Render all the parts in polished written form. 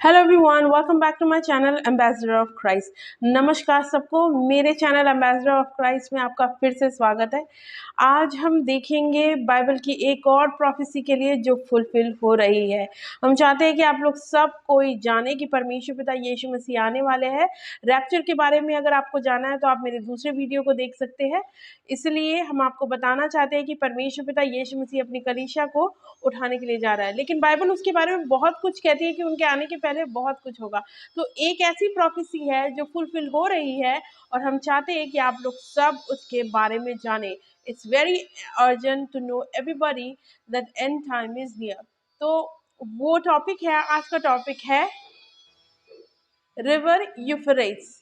Hello everyone, welcome back to my channel ambassador of Christ. नमस्कार सबको, मेरे channel ambassador of Christ में आपका फिर से स्वागत है। आज हम देखेंगे बाइबल की एक और प्रोफेसी के लिए जो फुलफिल हो रही है। हम चाहते हैं कि आप लोग सब कोई जाने कि परमेश्वर पिता यीशु मसीह आने वाले हैं। रैप्चर के बारे में अगर आपको जाना है तो आप मेरे दूसरे वीडियो को देख सकते हैं। इसलिए हम आपको बताना चाहते हैं कि परमेश्वर पिता यीशु मसीह अपनी कलीसिया को उठाने के लिए जा रहा है, लेकिन बाइबल उसके बारे में बहुत कुछ कहती है कि उनके आने के पहले बहुत कुछ होगा। तो एक ऐसी प्रोफेसी है जो फुलफिल हो रही है और हम चाहते हैं कि आप लोग सब उसके बारे में जाने। It's very urgent to know everybody that end time is near. तो वो टॉपिक है, आज का टॉपिक है रिवर यूफ्रेट्स,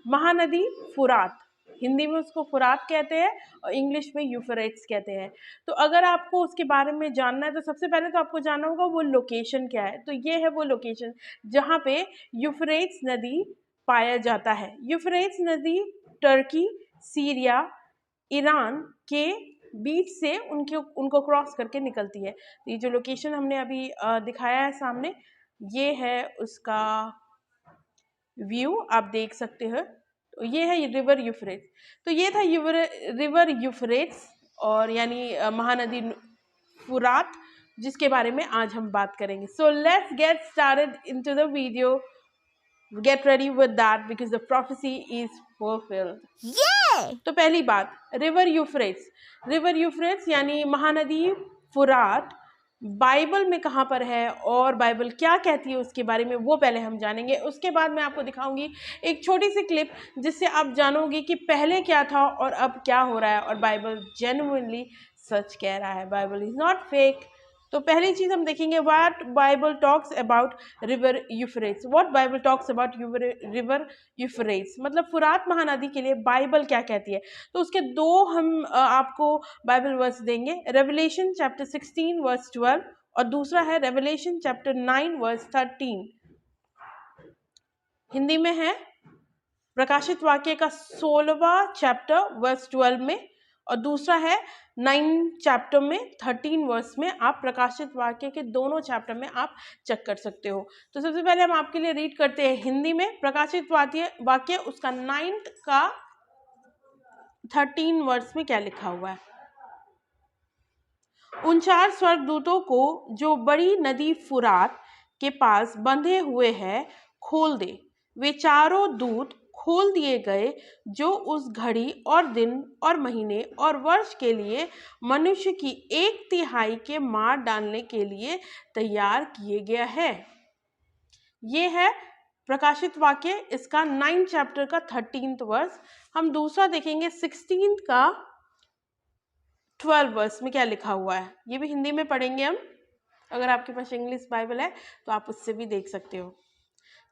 महानदी फुरात। हिंदी में उसको फुरात कहते हैं और इंग्लिश में यूफ्रेट्स कहते हैं। तो अगर आपको उसके बारे में जानना है तो सबसे पहले तो आपको जानना होगा वो लोकेशन क्या है। तो ये है वो लोकेशन जहाँ पे यूफ्रेट्स नदी पाया जाता है। यूफ्रेट्स नदी टर्की, सीरिया, ईरान के बीच से उनको क्रॉस करके निकलती है। ये जो लोकेशन हमने अभी दिखाया है सामने, ये है उसका व्यू, आप देख सकते हो। तो ये है रिवर यूफ्रेट्स। तो ये था रिवर यूफ्रेट्स और यानी महानदी फुरात, जिसके बारे में आज हम बात करेंगे। So let's get started into the video. Get ready with that because the prophecy is fulfilled. तो पहली बात, रिवर यूफ्रेट्स यानी महानदी फुरात बाइबल में कहाँ पर है और बाइबल क्या कहती है उसके बारे में वो पहले हम जानेंगे। उसके बाद मैं आपको दिखाऊंगी एक छोटी सी क्लिप जिससे आप जानोगे कि पहले क्या था और अब क्या हो रहा है और बाइबल जेन्युइनली सच कह रहा है। Bible is not fake. तो पहली चीज हम देखेंगे, what Bible talks about river Euphrates. What Bible talks about river Euphrates मतलब फुरात महानदी के लिए बाइबल क्या कहती है। तो उसके दो हम आपको बाइबल वर्स देंगे। रेवलेशन चैप्टर 16 वर्स 12 और दूसरा है रेवलेशन चैप्टर 9 वर्स 13। हिंदी में है प्रकाशित वाक्य का 16वां चैप्टर वर्स 12 में और दूसरा है 9 चैप्टर में 13 वर्स में। आप प्रकाशित वाक्य के दोनों चैप्टर में आप चेक कर सकते हो। तो सबसे पहले हम आपके लिए रीड करते हैं हिंदी में प्रकाशित वाक्य उसका 9 का 13 वर्स में क्या लिखा हुआ है। उन 4 स्वर्गदूतों को जो बड़ी नदी फुरात के पास बंधे हुए हैं खोल दे। वे चारों दूत खोल दिए गए जो उस घड़ी और दिन और महीने और वर्ष के लिए मनुष्य की 1/3 के मार डालने के लिए तैयार किए गया है। ये है प्रकाशित वाक्य, इसका 9 चैप्टर का 13th वर्स। हम दूसरा देखेंगे 16 का 12 वर्स में क्या लिखा हुआ है। ये भी हिंदी में पढ़ेंगे हम। अगर आपके पास इंग्लिश बाइबल है तो आप उससे भी देख सकते हो।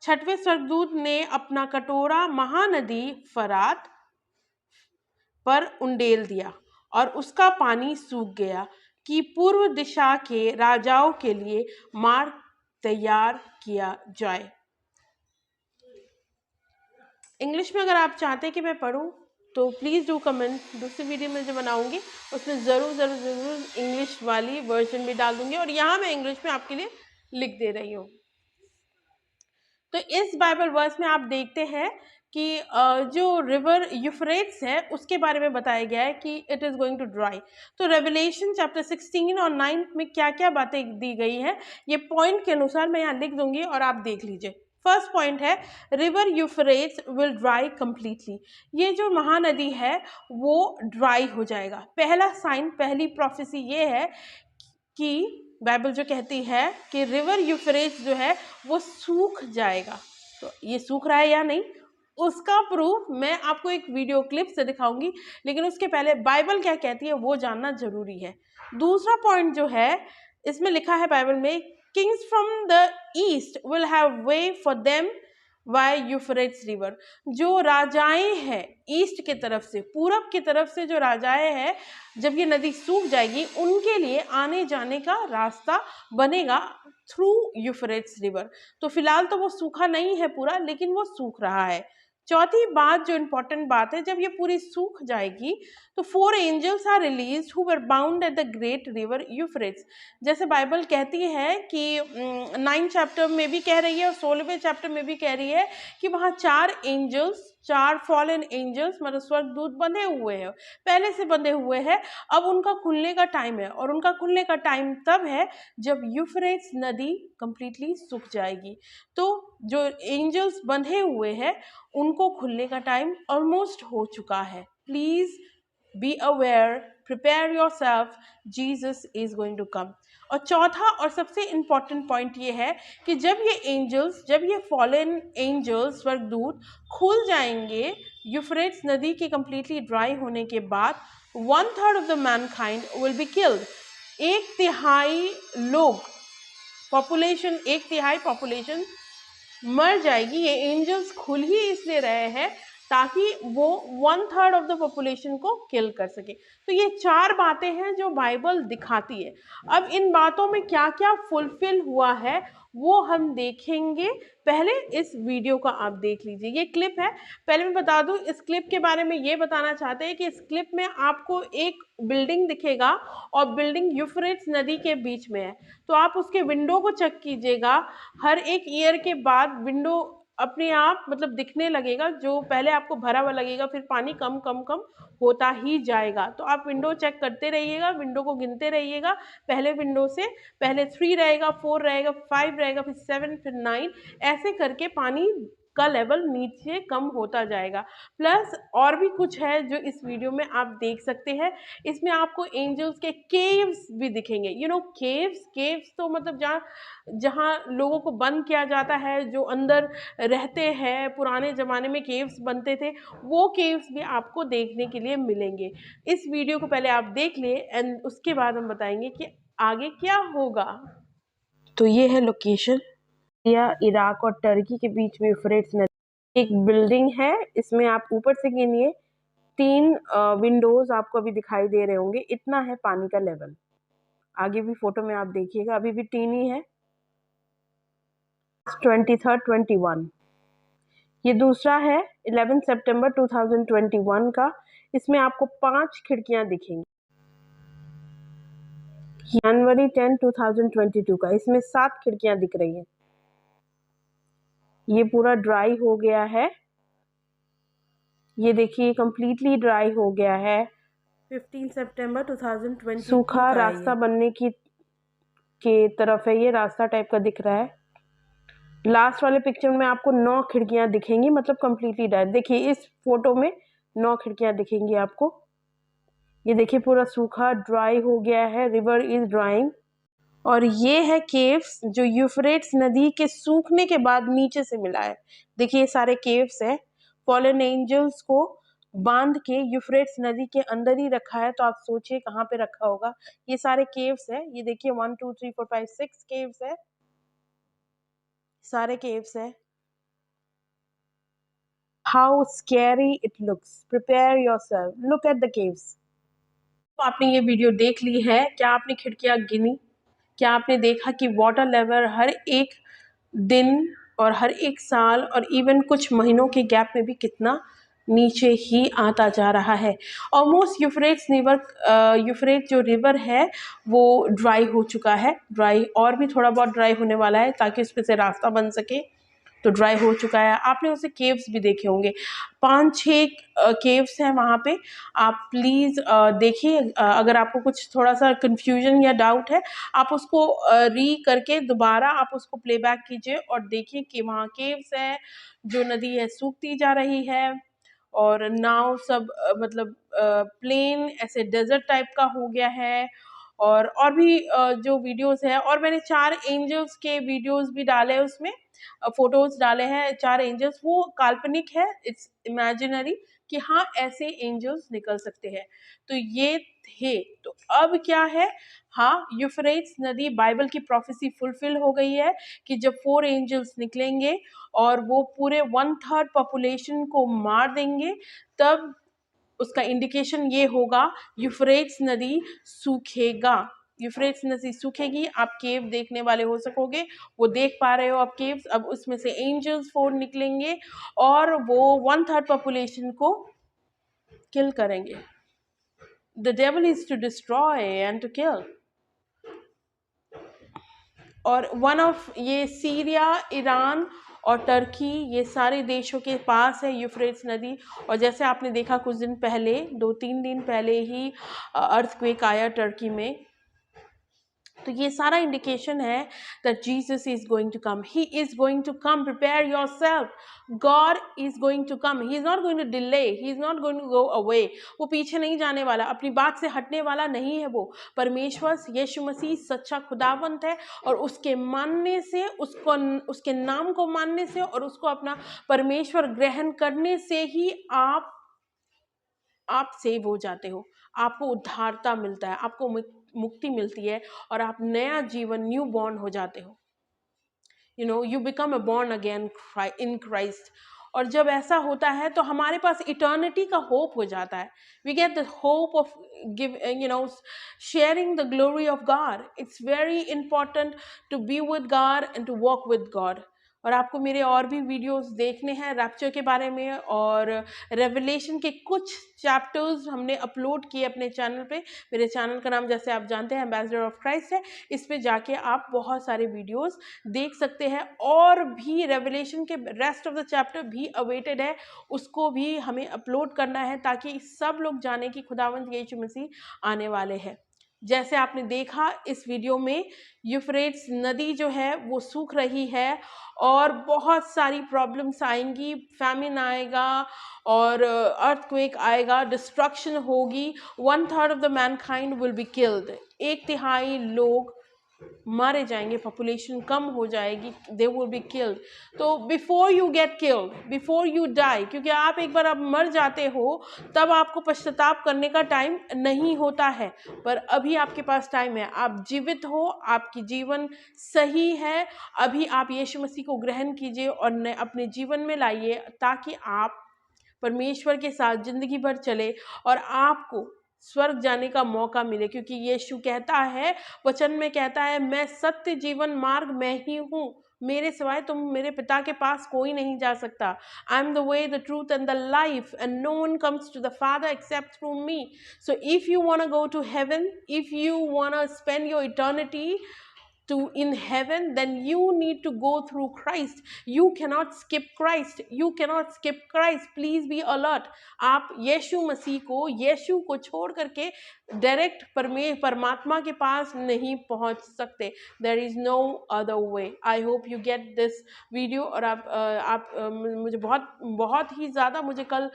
6वें स्वर्गदूत ने अपना कटोरा महानदी फरात पर उंडेल दिया और उसका पानी सूख गया कि पूर्व दिशा के राजाओं के लिए मार्ग तैयार किया जाए। इंग्लिश में अगर आप चाहते हैं कि मैं पढूं तो प्लीज़ डू कमेंट। दूसरी वीडियो में जो बनाऊंगी उसमें ज़रूर इंग्लिश वाली वर्जन भी डाल दूंगी और यहाँ मैं इंग्लिश में आपके लिए लिख दे रही हूँ। तो इस बाइबल वर्स में आप देखते हैं कि जो रिवर यूफ्रेट्स है उसके बारे में बताया गया है कि it is going to dry. तो रेवलेशन चैप्टर 16 और 9 में क्या क्या बातें दी गई है ये पॉइंट के अनुसार मैं यहाँ लिख दूंगी और आप देख लीजिए। फर्स्ट पॉइंट है river Euphrates will dry completely. ये जो महानदी है वो ड्राई हो जाएगा। पहला साइन, पहली प्रोफेसी ये है कि बाइबल जो कहती है कि रिवर यूफ्रेट्स जो है वो सूख जाएगा। तो ये सूख रहा है या नहीं उसका प्रूफ मैं आपको एक वीडियो क्लिप से दिखाऊंगी, लेकिन उसके पहले बाइबल क्या कहती है वो जानना जरूरी है। दूसरा पॉइंट जो है इसमें लिखा है बाइबल में, kings from the east will have way for them via Euphrates river. जो राजाएं हैं ईस्ट की तरफ से, पूरब की तरफ से जो राजाएं हैं, जब ये नदी सूख जाएगी उनके लिए आने जाने का रास्ता बनेगा थ्रू यूफ्रेट्स रिवर। तो फिलहाल तो वो सूखा नहीं है पूरा, लेकिन वो सूख रहा है। चौथी बात जो इम्पोर्टेंट बात है, जब ये पूरी सूख जाएगी तो 4 angels are released who were bound at the great river Euphrates. जैसे बाइबल कहती है कि 9 चैप्टर में भी कह रही है और 16वें चैप्टर में भी कह रही है कि वहाँ 4 एंजल्स, 4 फॉलन एंजल्स मतलब स्वर्गदूत बंधे हुए हैं, पहले से बंधे हुए हैं। अब उनका खुलने का टाइम है, और उनका खुलने का टाइम तब है जब यूफ्रेट्स नदी कंप्लीटली सूख जाएगी। तो जो एंजल्स बंधे हुए हैं उनको खुलने का टाइम ऑलमोस्ट हो चुका है। Please be aware, prepare yourself, Jesus is going to come. और चौथा और सबसे इंपॉर्टेंट पॉइंट ये है कि जब ये एंजल्स, जब ये फॉलन एंजल्स स्वर्गदूत खुल जाएंगे यूफ्रेट्स नदी के कंप्लीटली ड्राई होने के बाद, 1/3 of the mankind will be killed. 1/3 लोग, पॉपुलेशन, 1/3 पॉपुलेशन मर जाएगी। ये एंजल्स खुल ही इसलिए रहे हैं ताकि वो 1/3 ऑफ द पॉपुलेशन को किल कर सके। तो ये 4 बातें हैं जो बाइबल दिखाती है। अब इन बातों में क्या क्या फुलफिल हुआ है वो हम देखेंगे। पहले इस वीडियो का आप देख लीजिए, ये क्लिप है। पहले मैं बता दूं, इस क्लिप के बारे में ये बताना चाहते हैं कि इस क्लिप में आपको एक बिल्डिंग दिखेगा और बिल्डिंग यूफ्रेट्स नदी के बीच में है। तो आप उसके विंडो को चेक कीजिएगा, हर एक ईयर के बाद विंडो अपने आप मतलब दिखने लगेगा, जो पहले आपको भरा हुआ लगेगा, फिर पानी कम कम कम होता ही जाएगा। तो आप विंडो चेक करते रहिएगा, विंडो को गिनते रहिएगा, पहले विंडो से पहले 3 रहेगा, 4 रहेगा, 5 रहेगा, फिर 7, फिर 9, ऐसे करके पानी का लेवल नीचे कम होता जाएगा। प्लस और भी कुछ है जो इस वीडियो में आप देख सकते हैं। इसमें आपको एंजल्स के केव्स भी दिखेंगे। यू नो केव्स, केव्स तो मतलब जहाँ जहाँ लोगों को बंद किया जाता है, जो अंदर रहते हैं, पुराने ज़माने में केव्स बनते थे, वो केव्स भी आपको देखने के लिए मिलेंगे। इस वीडियो को पहले आप देख लें एंड उसके बाद हम बताएंगे कि आगे क्या होगा। तो ये है लोकेशन, या इराक और टर्की के बीच में यूफ्रेट्स नदी। एक बिल्डिंग है, इसमें आप ऊपर से गिनिए 3 विंडोज आपको अभी दिखाई दे रहे होंगे। इतना है पानी का लेवल। आगे भी फोटो में आप देखिएगा, अभी भी टीनी है। 23rd 21, ये दूसरा है 11 सितंबर 2021 का। इसमें आपको 5 खिड़कियां दिखेंगी। जनवरी 10 2022 का, इसमें 7 खिड़कियां दिख रही हैं। ये पूरा ड्राई हो गया है, ये देखिए कंप्लीटली ड्राई हो गया है। 15 सितंबर 2022 सूखा रास्ता बनने की के तरफ है, ये रास्ता टाइप का दिख रहा है। लास्ट वाले पिक्चर में आपको 9 खिड़कियां दिखेंगी, मतलब कंप्लीटली ड्राई। देखिए इस फोटो में 9 खिड़कियां दिखेंगी आपको। ये देखिए पूरा सूखा ड्राई हो गया है, रिवर इज ड्राइंग। और ये है केव्स जो यूफ्रेट्स नदी के सूखने के बाद नीचे से मिला है। देखिए सारे केव्स है, फॉलन एंजल्स को बांध के यूफ्रेट्स नदी के अंदर ही रखा है। तो आप सोचिए कहाँ पे रखा होगा। ये सारे केव्स है, ये देखिए 1 2 3 4 5 6 केव्स है, सारे केव्स है। How scary it looks, prepare yourself, look at the caves. तो आपने ये वीडियो देख ली है, क्या आपने खिड़कियां गिनी? क्या आपने देखा कि वाटर लेवल हर एक दिन और हर एक साल और इवन कुछ महीनों के गैप में भी कितना नीचे ही आता जा रहा है। ऑलमोस्ट यूफ्रेट्स रिवर, यूफ्रेट जो रिवर है वो ड्राई हो चुका है। ड्राई और भी थोड़ा बहुत ड्राई होने वाला है ताकि उस पर से रास्ता बन सके। तो ड्राई हो चुका है। आपने उसे केव्स भी देखे होंगे, 5-6 केव्स हैं वहाँ पे। आप प्लीज़ देखिए, अगर आपको कुछ थोड़ा सा कन्फ्यूजन या डाउट है, आप उसको री करके दोबारा आप उसको प्लेबैक कीजिए और देखिए कि वहाँ केव्स है, जो नदी है सूखती जा रही है और नाव सब मतलब प्लेन ऐसे डेजर्ट टाइप का हो गया है। और भी जो वीडियोस है, और मैंने 4 एंजल्स के वीडियोस भी डाले, उसमें फोटोज डाले हैं 4 एंजल्स। वो काल्पनिक है, इट्स इमेजिनरी कि हाँ ऐसे एंजल्स निकल सकते हैं। तो ये थे। तो अब क्या है, हाँ यूफ्रेट्स नदी, बाइबल की प्रोफेसी फुलफिल हो गई है कि जब 4 एंजल्स निकलेंगे और वो पूरे 1/3 पॉपुलेशन को मार देंगे, तब उसका इंडिकेशन ये होगा यूफ्रेट्स नदी सूखेगा। यूफ्रेट्स नदी सूखेगी, आप केव देखने वाले हो सकोगे, वो देख पा रहे हो आप केव्स। अब उसमें से एंजल्स 4 निकलेंगे और वो 1/3 पॉपुलेशन को किल करेंगे। The devil is to destroy and to kill. और वन ऑफ ये सीरिया, ईरान और टर्की, ये सारे देशों के पास है यूफ्रेट्स नदी। और जैसे आपने देखा कुछ दिन पहले, 2-3 दिन पहले ही अर्थक्वेक आया टर्की में। तो ये सारा इंडिकेशन है that Jesus is going to come. He is going to come. Prepare yourself. God is going to come. He is not going to delay. He is not going to go away. वो पीछे नहीं जाने वाला, अपनी बात से हटने वाला नहीं है। वो परमेश्वर यीशु मसीह सच्चा खुदावंत है, और उसके मानने से, उसको, उसके नाम को मानने से और उसको अपना परमेश्वर ग्रहण करने से ही आप सेव हो जाते हो, आपको उद्धारता मिलता है, आपको मुक्ति मिलती है, और आप नया जीवन, न्यू बॉर्न हो जाते हो। You know, you become a born again in Christ. और जब ऐसा होता है तो हमारे पास इटर्निटी का होप हो जाता है। We get the hope of sharing the glory of God. It's very important to be with God and to walk with God. और आपको मेरे और भी वीडियोस देखने हैं रैप्चर के बारे में, और रेवलेशन के कुछ चैप्टर्स हमने अपलोड किए अपने चैनल पे। मेरे चैनल का नाम, जैसे आप जानते हैं, एम्बेसडर ऑफ क्राइस्ट है। इस पे जाके आप बहुत सारे वीडियोस देख सकते हैं, और भी रेवलेशन के रेस्ट ऑफ द चैप्टर भी अवेटेड है, उसको भी हमें अपलोड करना है, ताकि सब लोग जाने कि खुदावंत यीशु मसीह आने वाले हैं। जैसे आपने देखा इस वीडियो में, यूफ्रेट्स नदी जो है वो सूख रही है, और बहुत सारी प्रॉब्लम्स आएंगी, फैमिन आएगा और अर्थक्वेक आएगा, डिस्ट्रक्शन होगी। 1/3 of the mankind will be killed. 1/3 लोग मारे जाएंगे, पॉपुलेशन कम हो जाएगी, दे विल बी किल्ड। तो before you get killed, before you die, क्योंकि आप एक बार आप मर जाते हो तब आपको पश्चाताप करने का टाइम नहीं होता है, पर अभी आपके पास टाइम है। आप जीवित हो, आपकी जीवन सही है, अभी आप यीशु मसीह को ग्रहण कीजिए और अपने जीवन में लाइए, ताकि आप परमेश्वर के साथ जिंदगी भर चले और आपको स्वर्ग जाने का मौका मिले। क्योंकि यीशु कहता है, वचन में कहता है, मैं सत्य जीवन मार्ग मैं ही हूँ, मेरे सिवाय तुम मेरे पिता के पास कोई नहीं जा सकता। I am the way, the truth and the life, and no one comes to the father except through me. So if you want to go to heaven, if you want to spend your eternity in heaven, then you need to go through Christ. You cannot skip Christ. You cannot skip Christ. Please be alert. आप यीशु मसीह को, यीशु को छोड़ करके direct परमात्मा के पास नहीं पहुंच सकते। There is no other way. I hope you get this video। और आप मुझे बहुत ही ज़्यादा, मुझे कल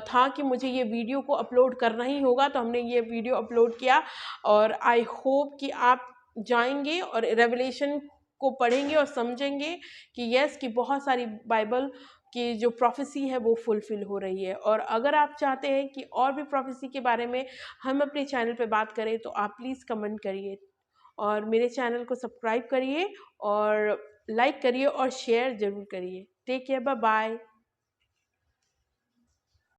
था कि मुझे ये वीडियो को अपलोड करना ही होगा, तो हमने ये वीडियो अपलोड किया। और आई होप कि आप जाएंगे और रेवलेशन को पढ़ेंगे और समझेंगे कि यस, कि बहुत सारी बाइबल की जो प्रोफेसी है वो फुलफिल हो रही है। और अगर आप चाहते हैं कि और भी प्रोफेसी के बारे में हम अपने चैनल पे बात करें, तो आप प्लीज़ कमेंट करिए, और मेरे चैनल को सब्सक्राइब करिए, और लाइक करिए, और शेयर ज़रूर करिए। Take care, bye bye.